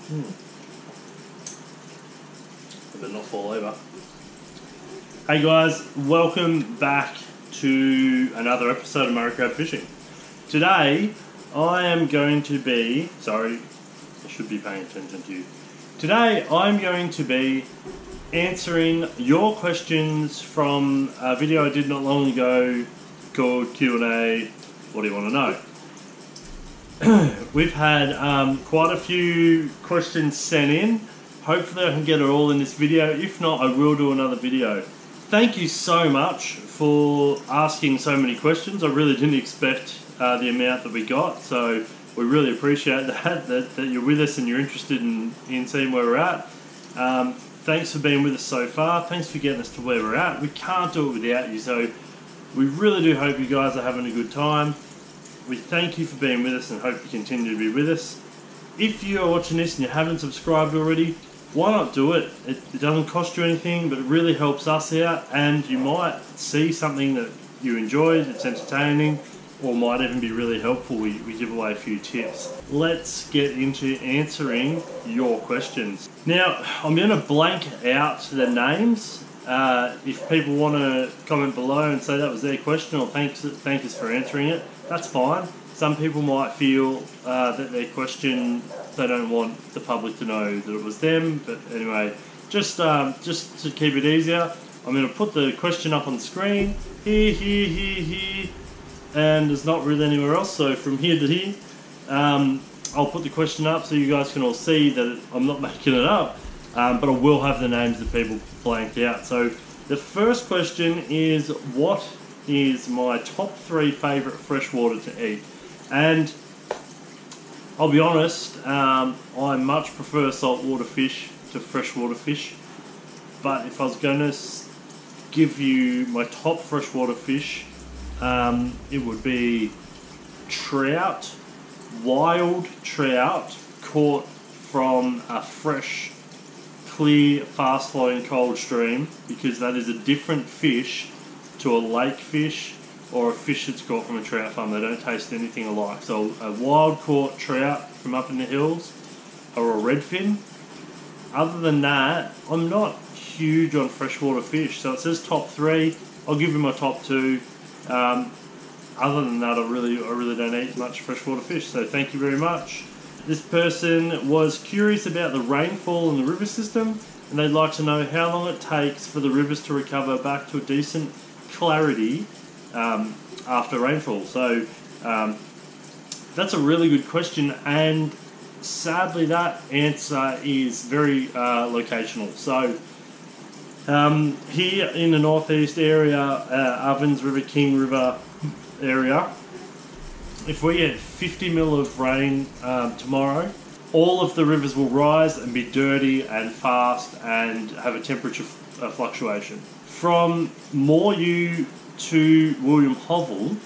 I better not fall over. Hey guys, welcome back to another episode of Murray Crabb Fishing. Today, I am going to be... Sorry, I should be paying attention to you. Today, I'm going to be answering your questions from a video I did not long ago called Q&A, What Do You Want to Know? We've had quite a few questions sent in. Hopefully I can get it all in this video. If not, I will do another video. Thank you so much for asking so many questions. I really didn't expect the amount that we got, so we really appreciate that you're with us and you're interested in seeing where we're at. Thanks for being with us so far. Thanks for getting us to where we're at. We can't do it without you, so we really do hope you guys are having a good time. We thank you for being with us and hope you continue to be with us. If you are watching this and you haven't subscribed already, why not do it? It doesn't cost you anything, but it really helps us out, and you might see something that you enjoy, that's entertaining, or might even be really helpful. We give away a few tips. Let's get into answering your questions. Now, I'm going to blank out the names. If people want to comment below and say that was their question or thank us for answering it, that's fine. Some people might feel that their question, they don't want the public to know that it was them, but anyway, just to keep it easier, I'm going to put the question up on the screen, here, and there's not really anywhere else, so from here to here, I'll put the question up so you guys can all see that I'm not making it up, but I will have the names of people blanked out. So the first question is, what is my top 3 favourite freshwater to eat? And I'll be honest, I much prefer saltwater fish to freshwater fish, but if I was going to give you my top freshwater fish, it would be trout, wild trout caught from a fresh, clear, fast-flowing cold stream, because that is a different fish to a lake fish or a fish that's caught from a trout farm. They don't taste anything alike. So a wild caught trout from up in the hills or a redfin. Other than that, I'm not huge on freshwater fish. So it says top 3. I'll give you my top 2. Other than that, I really don't eat much freshwater fish. So thank you very much. This person was curious about the rainfall in the river system, and they'd like to know how long it takes for the rivers to recover back to a decent clarity after rainfall. So that's a really good question, and sadly that answer is very locational. So here in the northeast area, Ovens River, King River area, if we get 50 mil of rain tomorrow, all of the rivers will rise and be dirty and fast and have a temperature fluctuation. From Moreau to William Hovell,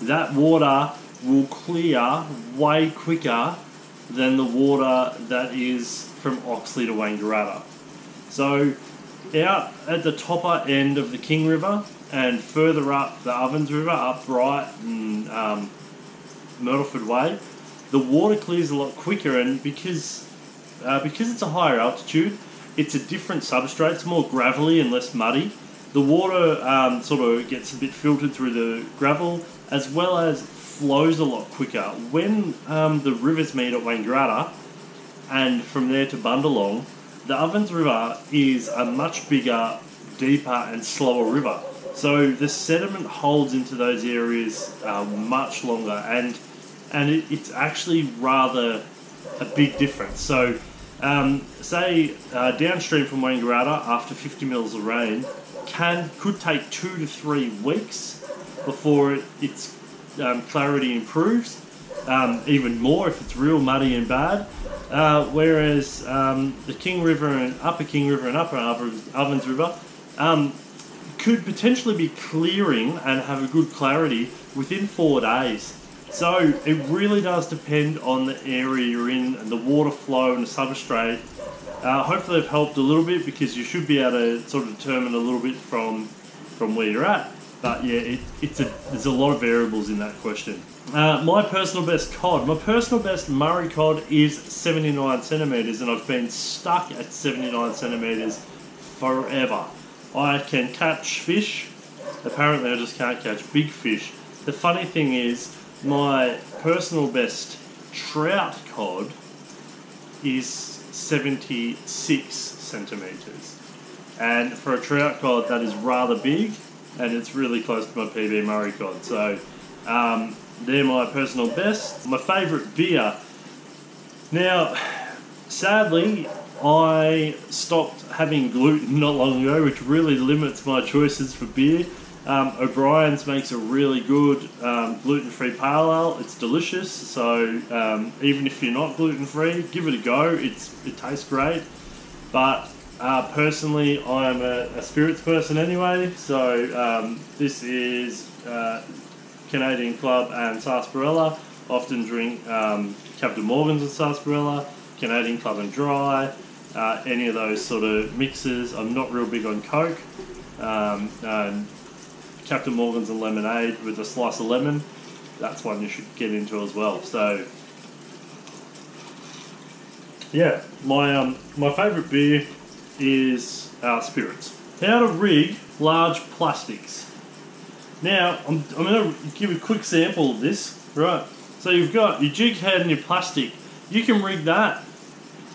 that water will clear way quicker than the water that is from Oxley to Wangaratta. So out at the topper end of the King River and further up the Ovens River, up Bright and Myrtleford Way, the water clears a lot quicker, and because it's a higher altitude, it's a different substrate. It's more gravelly and less muddy. The water sort of gets a bit filtered through the gravel, as well as flows a lot quicker. When the rivers meet at Wangaratta and from there to Bundalong, the Ovens River is a much bigger, deeper and slower river. So the sediment holds into those areas much longer, and it's actually rather a big difference. So say downstream from Wangaratta, after 50 mils of rain, could take 2 to 3 weeks before its clarity improves, even more if it's real muddy and bad. Whereas the King River and Upper King River and Upper Ovens River could potentially be clearing and have a good clarity within 4 days. So it really does depend on the area you're in and the water flow and the substrate. Hopefully I've helped a little bit, because you should be able to sort of determine a little bit from where you're at. But yeah, there's a lot of variables in that question. My personal best cod. My personal best Murray cod is 79 centimetres, and I've been stuck at 79 centimetres forever. I can catch fish. Apparently I just can't catch big fish. The funny thing is, my personal best trout cod is 76 centimetres. And for a trout cod, that is rather big, and it's really close to my PB Murray cod. So, they're my personal best. My favourite beer. Now, sadly, I stopped having gluten not long ago, which really limits my choices for beer. O'Brien's makes a really good gluten-free pale ale. It's delicious, so even if you're not gluten-free, give it a go. It tastes great. But personally, I'm a spirits person anyway, so this is Canadian Club and Sarsaparilla. Often drink Captain Morgan's and Sarsaparilla, Canadian Club and Dry, any of those sort of mixes. I'm not real big on Coke. Captain Morgan's and lemonade with a slice of lemon, that's one you should get into as well. So yeah, my favourite beer is spirits. How to rig large plastics. Now I'm going to give a quick sample of this. Right, so you've got your jig head and your plastic. You can rig that.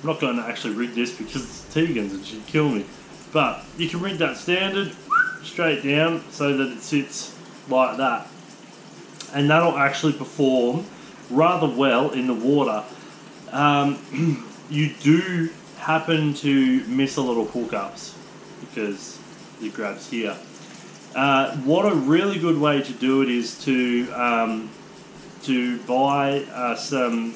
I'm not going to actually rig this because it's Tegan's and she'd kill me. But you can rig that standard, straight down, so that it sits like that. And that'll actually perform rather well in the water. You do happen to miss a little hookups because the grab's here. What a really good way to do it is to buy some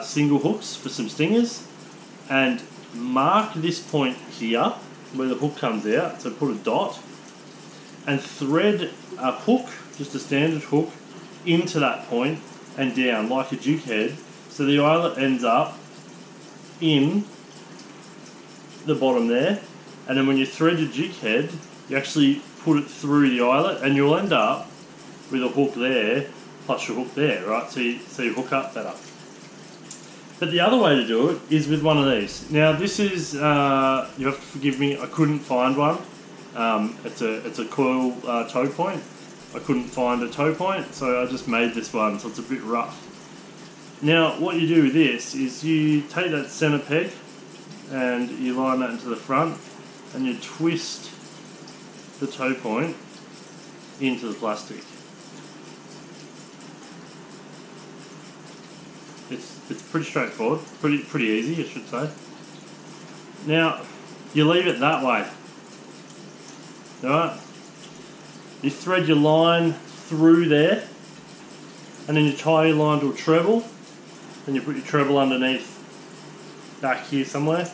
single hooks for some stingers and mark this point here where the hook comes out, so put a dot and thread a hook, just a standard hook, into that point and down like a jig head, so the eyelet ends up in the bottom there, and then when you thread your jig head you actually put it through the eyelet and you'll end up with a hook there plus your hook there, right? So you hook up better. But the other way to do it is with one of these. Now this is, you have to forgive me, I couldn't find one. It's a coil toe point. I couldn't find a toe point, so I just made this one, so it's a bit rough. Now what you do with this is you take that centre peg and you line that into the front and you twist the toe point into the plastic. It's pretty straightforward, pretty easy, I should say. Now you leave it that way. Alright, you thread your line through there and then you tie your line to a treble and you put your treble underneath back here somewhere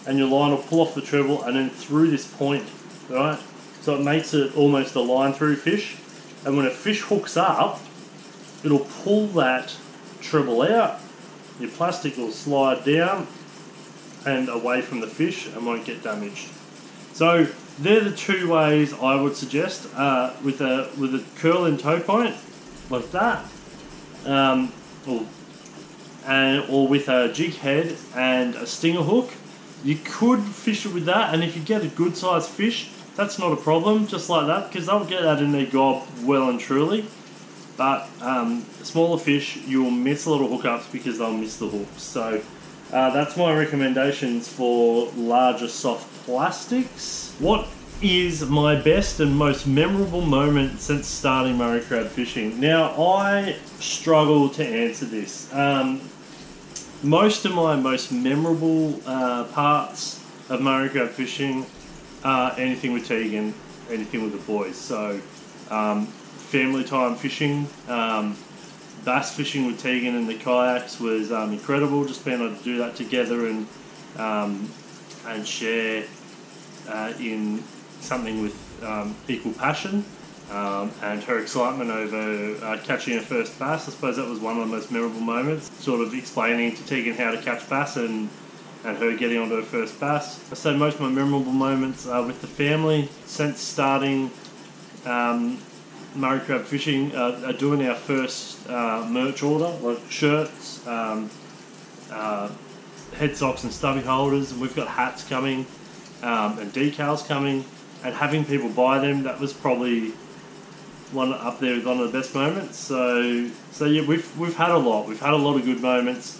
and your line will pull off the treble and then through this point, right? So it makes it almost a line through fish, and when a fish hooks up it'll pull that treble out, your plastic will slide down and away from the fish and won't get damaged. So they're the two ways I would suggest, with a curl in toe point like that, or with a jig head and a stinger hook. You could fish it with that, and if you get a good sized fish, that's not a problem, just like that, because they'll get that in their gob well and truly. But smaller fish, you'll miss a little hookups because they'll miss the hooks. So that's my recommendations for larger soft plastics. What is my best and most memorable moment since starting Murray crab fishing? Now I struggle to answer this. Most of my most memorable parts of Murray crab fishing are anything with Tegan, anything with the boys. So family time fishing, bass fishing with Tegan and the kayaks was incredible. Just being able to do that together and share in something with equal passion, and her excitement over catching her first bass. I suppose that was one of the most memorable moments, sort of explaining to Tegan how to catch bass and her getting onto her first bass. So most of my memorable moments are with the family since starting Murray Crab Fishing are doing our first merch order, like shirts, head socks and stubby holders, and we've got hats coming and decals coming, and having people buy them, that was probably one up there with one of the best moments. So yeah, we've had a lot. We've had a lot of good moments.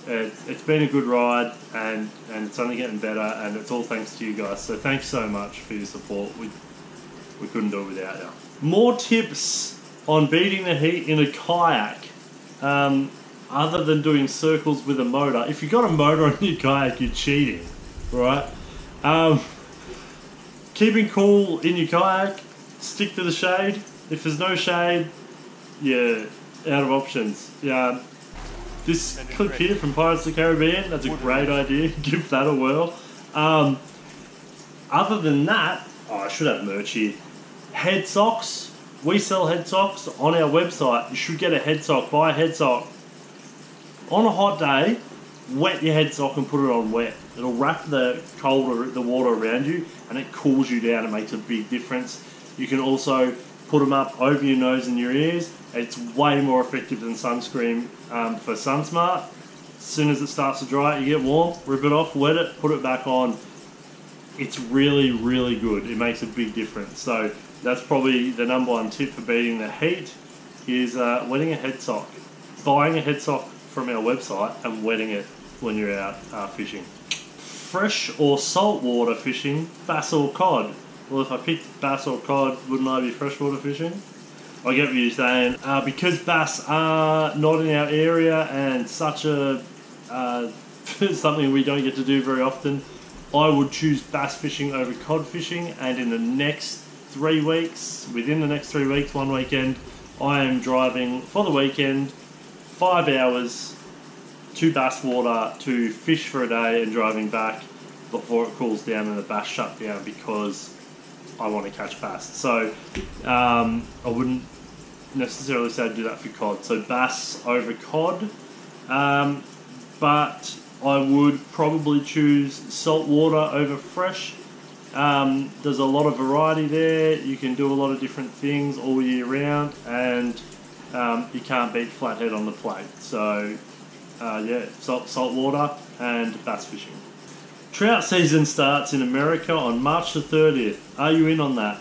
It's been a good ride, and it's only getting better, and it's all thanks to you guys. So thanks so much for your support. We couldn't do it without you. More tips on beating the heat in a kayak, other than doing circles with a motor. If you've got a motor on your kayak, you're cheating, right? Keeping cool in your kayak, stick to the shade. If there's no shade, you're out of options. Yeah. This clip here from Pirates of the Caribbean, that's a great idea. Give that a whirl. Other than that, I should have merch here. Head socks. We sell head socks on our website. You should get a head sock. Buy a head sock. On a hot day, wet your head sock and put it on wet. It'll wrap the water around you, and it cools you down. It makes a big difference. You can also put them up over your nose and your ears. It's way more effective than sunscreen for SunSmart. As soon as it starts to dry, you get warm, rip it off, wet it, put it back on. It's really, really good. It makes a big difference. So that's probably the number one tip for beating the heat is wetting a head sock. Buying a head sock from our website and wetting it when you're out fishing. Fresh or saltwater fishing, bass or cod. Well, if I picked bass or cod, wouldn't I be freshwater fishing? I get what you're saying. Because bass are not in our area and such a something we don't get to do very often, I would choose bass fishing over cod fishing. And in the next 3 weeks, within the next 3 weeks, one weekend, I am driving for the weekend 5 hours to bass water to fish for a day and driving back before it cools down and the bass shut down, because I want to catch bass. So I wouldn't necessarily say I'd do that for cod. So bass over cod, but I would probably choose saltwater over fresh. There's a lot of variety there. You can do a lot of different things all year round, and you can't beat flathead on the plate. So yeah, saltwater and bass fishing. Trout season starts in America on March the 30th. Are you in on that?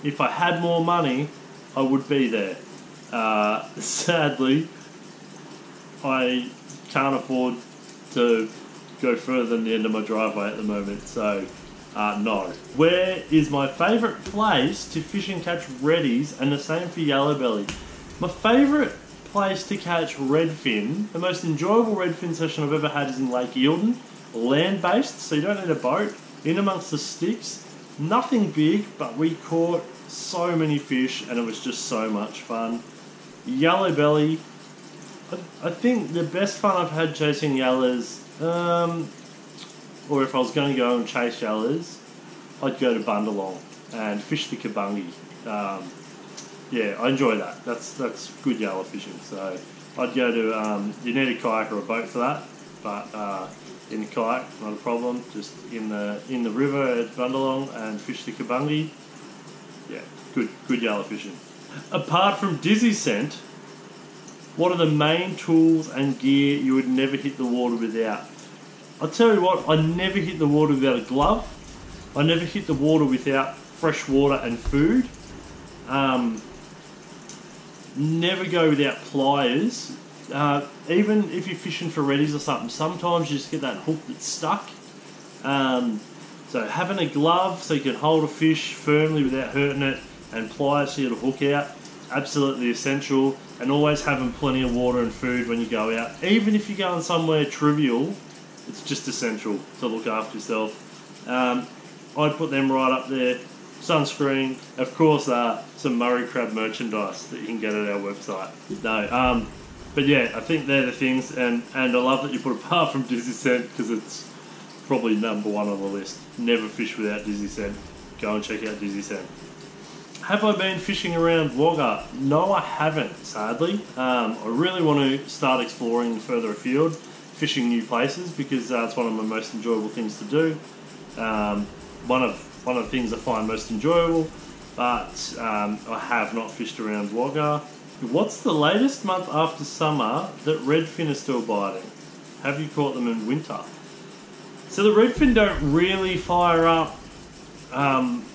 If I had more money, I would be there. Sadly, I can't afford to go further than the end of my driveway at the moment, so no. Where is my favourite place to fish and catch reddies, and the same for yellowbelly? My favourite place to catch redfin, the most enjoyable redfin session I've ever had, is in Lake Eildon. Land-based, so you don't need a boat, in amongst the sticks. Nothing big, but we caught so many fish and it was just so much fun. Yellow belly, I think the best fun I've had chasing yellows, or if I was going to go and chase yellows, I'd go to Bundalong and fish the Kabungi. Yeah, I enjoy that. That's good yellow fishing. So I'd go to, you need a kayak or a boat for that, but in the kayak, not a problem. Just in the river at Bundalong and fish the Kabungi. Yeah, good yellow fishing. Apart from dizzy scent, what are the main tools and gear you would never hit the water without? I'll tell you what, I never hit the water without a glove. I never hit the water without fresh water and food. Never go without pliers. Even if you're fishing for reddies or something, sometimes you just get that hook that's stuck. So having a glove so you can hold a fish firmly without hurting it, and pliers so you get a hook out, absolutely essential. And always having plenty of water and food when you go out. Even if you're going somewhere trivial, it's just essential to look after yourself. I'd put them right up there. Sunscreen, of course, some Murray Crab merchandise that you can get at our website. No, but yeah, I think they're the things, and I love that you put apart from dizzy scent, because it's probably number one on the list. Never fish without dizzy scent. Go and check out dizzy scent. Have I been fishing around Wagga? No, I haven't, sadly. I really want to start exploring further afield, fishing new places, because that's one of my most enjoyable things to do. One of the things I find most enjoyable but I have not fished around Wagga. What's the latest month after summer that redfin are still biting? Have you caught them in winter? So the redfin don't really fire up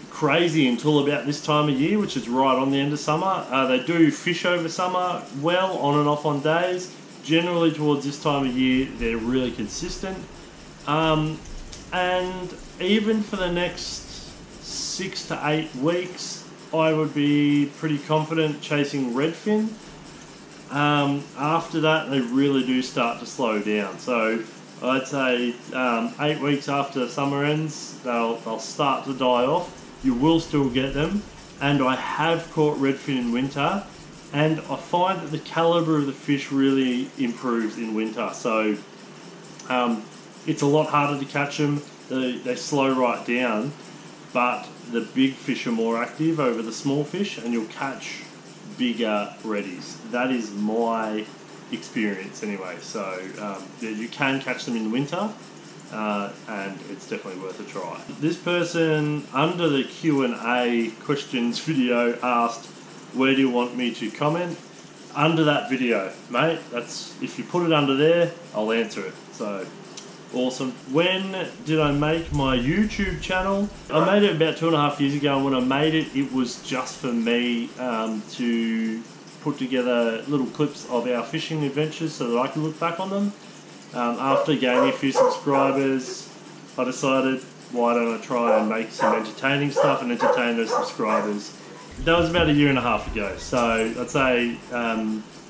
crazy until about this time of year, which is right on the end of summer. They do fish over summer well, on and off on days. Generally towards this time of year, they're really consistent. And even for the next 6 to 8 weeks, I would be pretty confident chasing redfin. After that, they really do start to slow down. So I'd say 8 weeks after summer ends, they'll start to die off. You will still get them, and I have caught redfin in winter, and I find that the calibre of the fish really improves in winter. So it's a lot harder to catch them. They slow right down, but the big fish are more active over the small fish, and you'll catch bigger reddies. That is my experience anyway. So yeah, you can catch them in winter, and it's definitely worth a try. This person under the Q&A questions video asked, where do you want me to comment? Under that video, mate. That's, if you put it under there, I'll answer it. So awesome. When did I make my YouTube channel? I made it about 2.5 years ago, and when I made it, it was just for me to put together little clips of our fishing adventures so that I could look back on them. After gaining a few subscribers, I decided, why don't I try and make some entertaining stuff and entertain those subscribers. That was about 1.5 years ago, so I'd say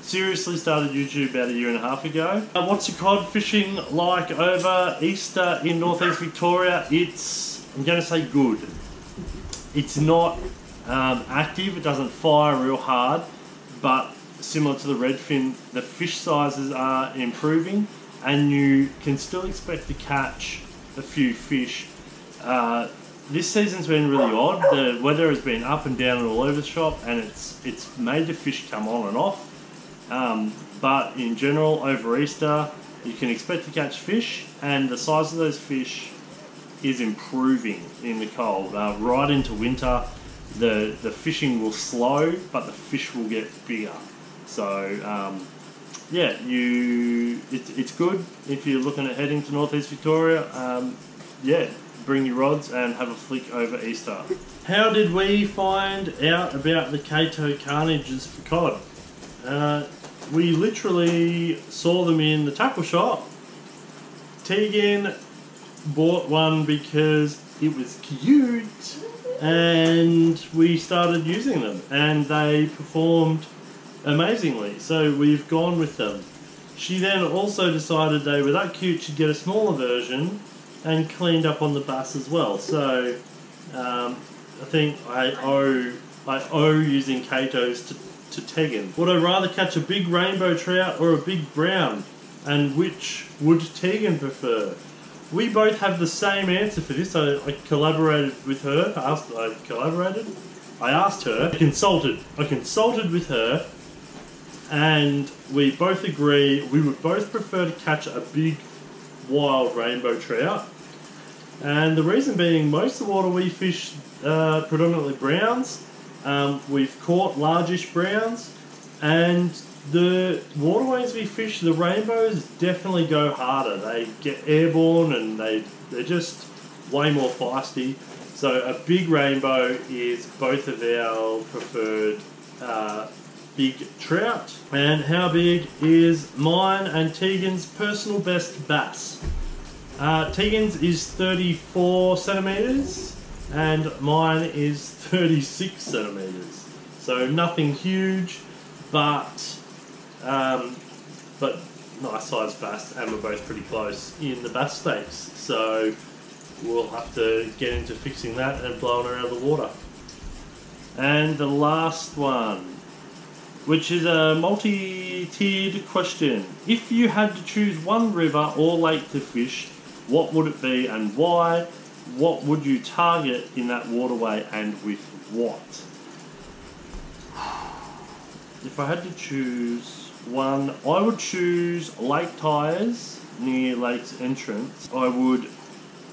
seriously started YouTube about 1.5 years ago. What's your cod fishing like over Easter in northeast Victoria? It's, I'm going to say good. It's not active, it doesn't fire real hard, but similar to the redfin, the fish sizes are improving, and you can still expect to catch a few fish. This season's been really odd. The weather has been up and down and all over the shop, and it's made the fish come on and off. But in general, over Easter, you can expect to catch fish, and the size of those fish is improving in the cold. Right into winter, the fishing will slow, but the fish will get bigger. So yeah, it's good if you're looking at heading to northeast Victoria. Yeah, bring your rods and have a flick over Easter. How did we find out about the Cato carnages for cod? We literally saw them in the tackle shop. Tegan bought one because it was cute, and we started using them, and they performed amazingly, so we've gone with them. She then also decided they were that cute she'd get a smaller version and cleaned up on the bass as well. So I think I owe using Catos to Tegan. Would I rather catch a big rainbow trout or a big brown? And which would Tegan prefer? We both have the same answer for this. I collaborated with her. I asked her. I consulted with her, and we both agree we would both prefer to catch a big wild rainbow trout. And the reason being, most of the water we fish predominantly browns. We've caught largish browns, and the waterways we fish, the rainbows definitely go harder. They get airborne, and they're just way more feisty. So a big rainbow is both of our preferred big trout. And how big is mine and Tegan's personal best bass? Tegan's is 34 centimetres and mine is 36 centimetres. So nothing huge, but nice sized bass, and we're both pretty close in the bass stakes. So we'll have to get into fixing that and blowing her out of the water. And the last one, which is a multi-tiered question. If you had to choose one river or lake to fish, what would it be and why? What would you target in that waterway and with what? If I had to choose one, I would choose Lake Tyers near Lake's entrance. I would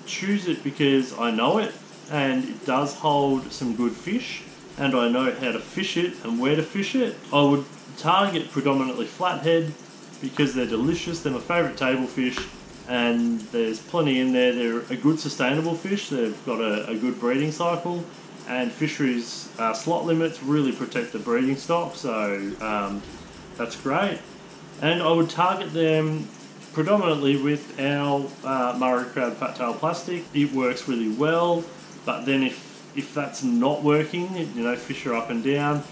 choose it because I know it and it does hold some good fish, and I know how to fish it and where to fish it, I would target predominantly flathead because they're delicious. They're my favourite table fish, and there's plenty in there. They're a good sustainable fish. They've got a good breeding cycle, and fisheries slot limits really protect the breeding stock, so that's great. And I would target them predominantly with our Murray Crabb fat tail plastic. It works really well, but then if that's not working, fish are up and down,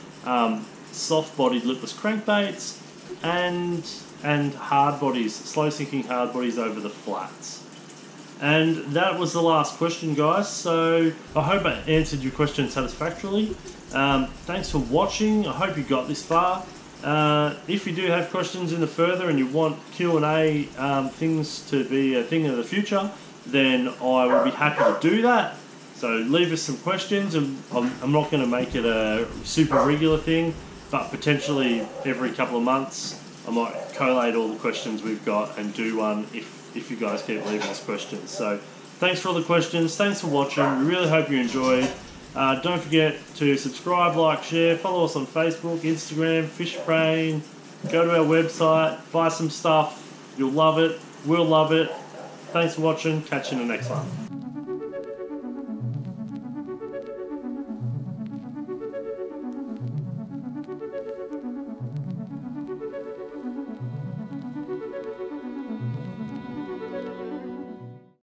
soft bodied lipless crankbaits and hard bodies, slow sinking hard bodies over the flats. And that was the last question, guys, so I hope I answered your question satisfactorily. Thanks for watching. I hope you got this far. If you do have questions in the further and you want Q&A things to be a thing in the future, then I will be happy to do that. So leave us some questions, and I'm not going to make it a super regular thing, but potentially every couple of months I might collate all the questions we've got and do one if you guys keep leaving us questions. So thanks for all the questions, thanks for watching, we really hope you enjoyed. Don't forget to subscribe, like, share, follow us on Facebook, Instagram, FishBrain, go to our website, buy some stuff, you'll love it, we'll love it. Thanks for watching, catch you in the next one.